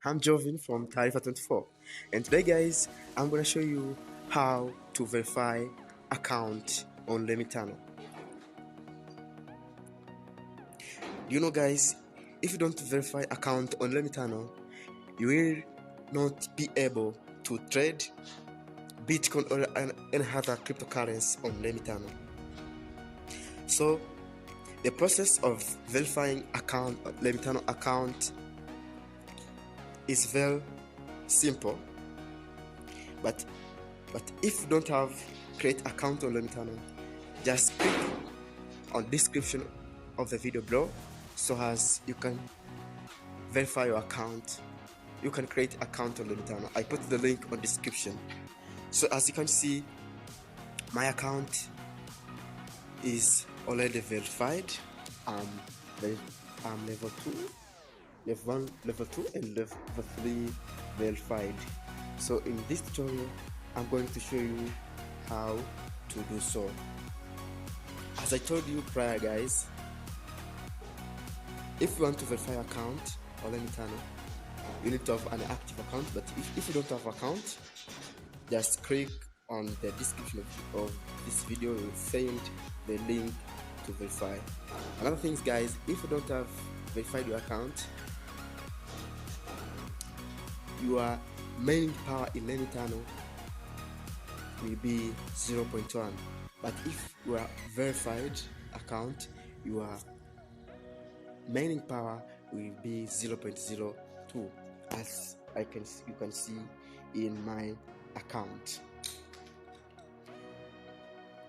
I'm Jovin from Tarifa24, and today, guys, I'm gonna show you how to verify account on Remitano. You know, guys, if you don't verify account on Remitano, you will not be able to trade Bitcoin or any other cryptocurrency on Remitano. So, the process of verifying Remitano account is very simple, but if you don't have create account on Remitano, just click on description of the video below so as you can verify your account. You can create account on Remitano. I put the link on description. So as you can see, my account is already verified. I'm level 2, level 1, level 2 and level 3 verified. So in this tutorial, I'm going to show you how to do so. As I told you prior, guys, if you want to verify account on Remitano, you need to have an active account. But if you don't have account, just click on the description of this video. You will find the link to verify. Another thing, guys, if you don't have verified your account, your main power in Remitano will be 0.1. But if you are verified account, your mining power will be 0.02, as you can see in my account.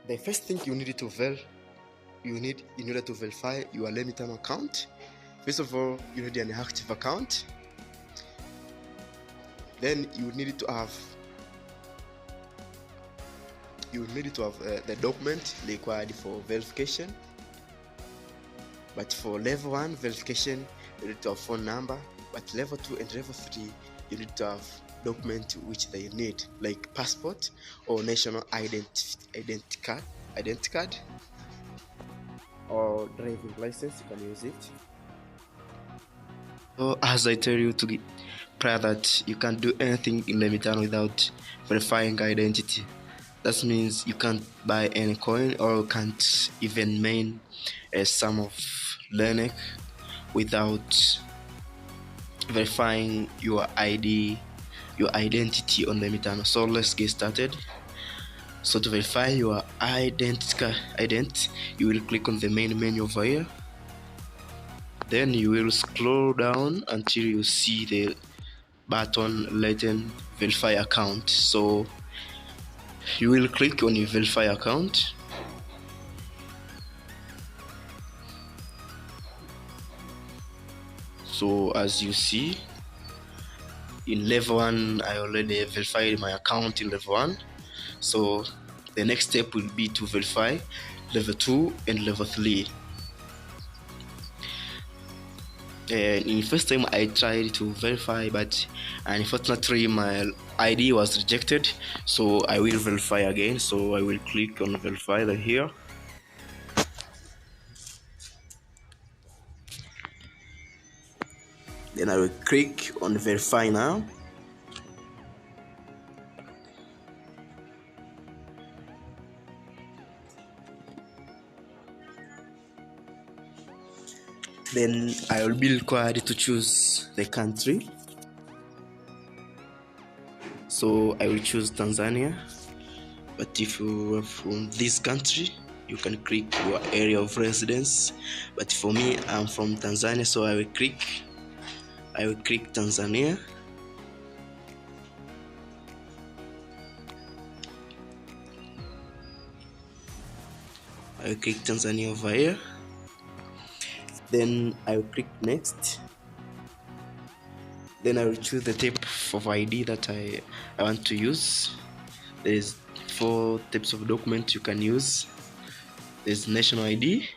The first thing you need in order to verify your Remitano account, first of all, you need an active account. Then you need to have the document required for verification. But for level 1 verification, you need to have phone number. But level 2 and level 3, you need to have document which they need, like passport or national identity card or driving license. You can use it. So as I tell you prior that you can't do anything in Remitano without verifying identity. That means you can't buy any coin or can't even mine a sum of Lenek without verifying your ID, your identity on Remitano. So let's get started. So to verify your identity, you will click on the main menu over here. Then you will scroll down until you see the button written verify account. So you will click on your verify account. So as you see, in level 1, I already verified my account in level 1. So the next step will be to verify level 2 and level 3. In the first time I tried to verify, but unfortunately my ID was rejected, so I will verify again. So I will click on verify here. Then I will click on verify now. Then I will be required to choose the country. So I will choose Tanzania. But if you are from this country, you can click your area of residence. But for me, I'm from Tanzania, so I will click Tanzania. I will click Tanzania over here. Then I will click next. Then I will choose the type of ID that I want to use. There is 4 types of documents you can use. There's national ID,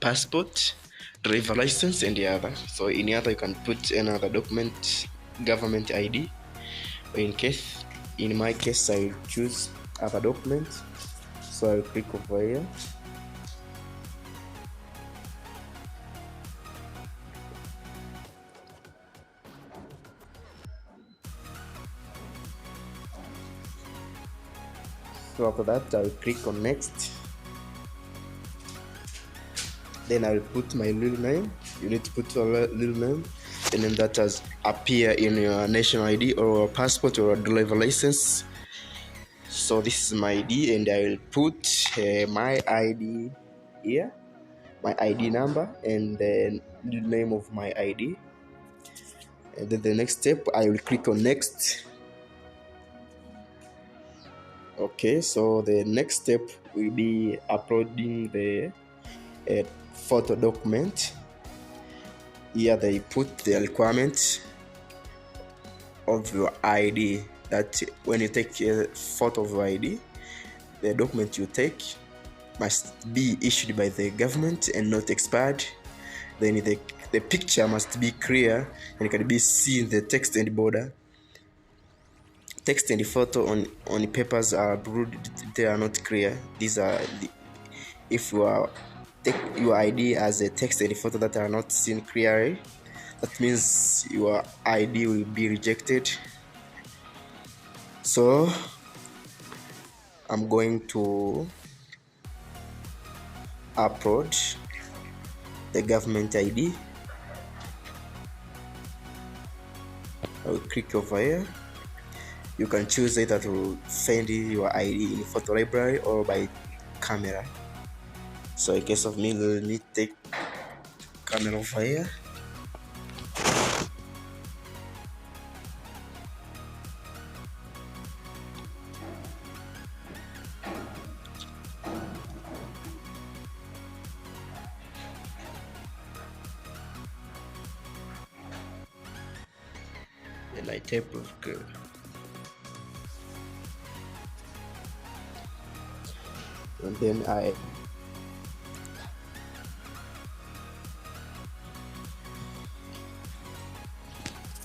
passport, driver license, and the other. So in the other you can put another document, government ID. In my case, I will choose other document. So I will click over here. So after that, I will click on next. Then I will put my real name. You need to put your real name, and then that has appear in your national ID or passport or driver license. So this is my ID, and I will put my ID here, my ID number, and then the name of my ID. And then the next step, I will click on next. Okay, so the next step will be uploading the photo document. Here they put the requirements of your ID, that when you take a photo of your ID, the document you take must be issued by the government and not expired. Then the picture must be clear and can be seen the text and border. Text and the photo on the papers are blurred, they are not clear. These are if you are take your ID as a text and the photo that are not seen clearly, that means your ID will be rejected. So I'm going to upload the government ID. I will click over here. You can choose either to find your ID in photo library or by camera. So in case of me, let me take camera over here. And I type okay. And then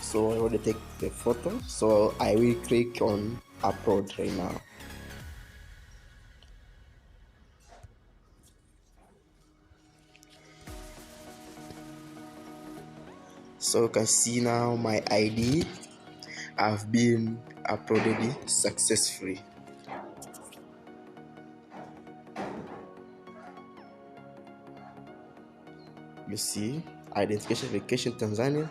so I want to take the photo, so I will click on upload right now. So you can see now my ID have been uploaded successfully. You see, identification verification Tanzania,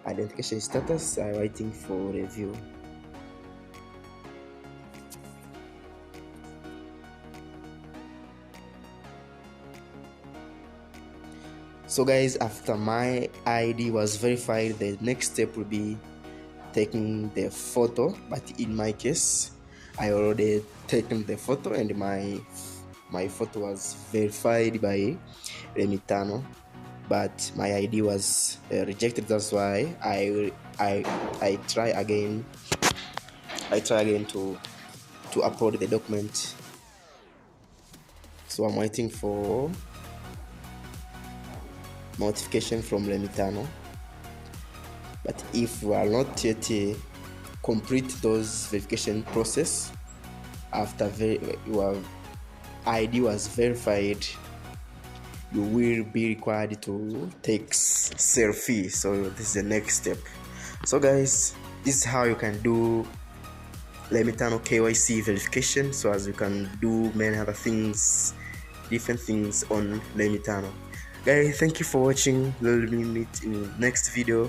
identification status are waiting for review. So guys, after my ID was verified, the next step will be taking the photo. But in my case, I already taken the photo and my photo was verified by Remitano, but my ID was rejected. That's why I try again. I try again to upload the document. So I'm waiting for notification from Remitano. But if you are not yet complete those verification process after your ID was verified, you will be required to take selfie. So this is the next step. So guys, this is how you can do Remitano KYC verification, so as you can do many other things, different things on Remitano. Guys, thank you for watching. We'll meet in the next video.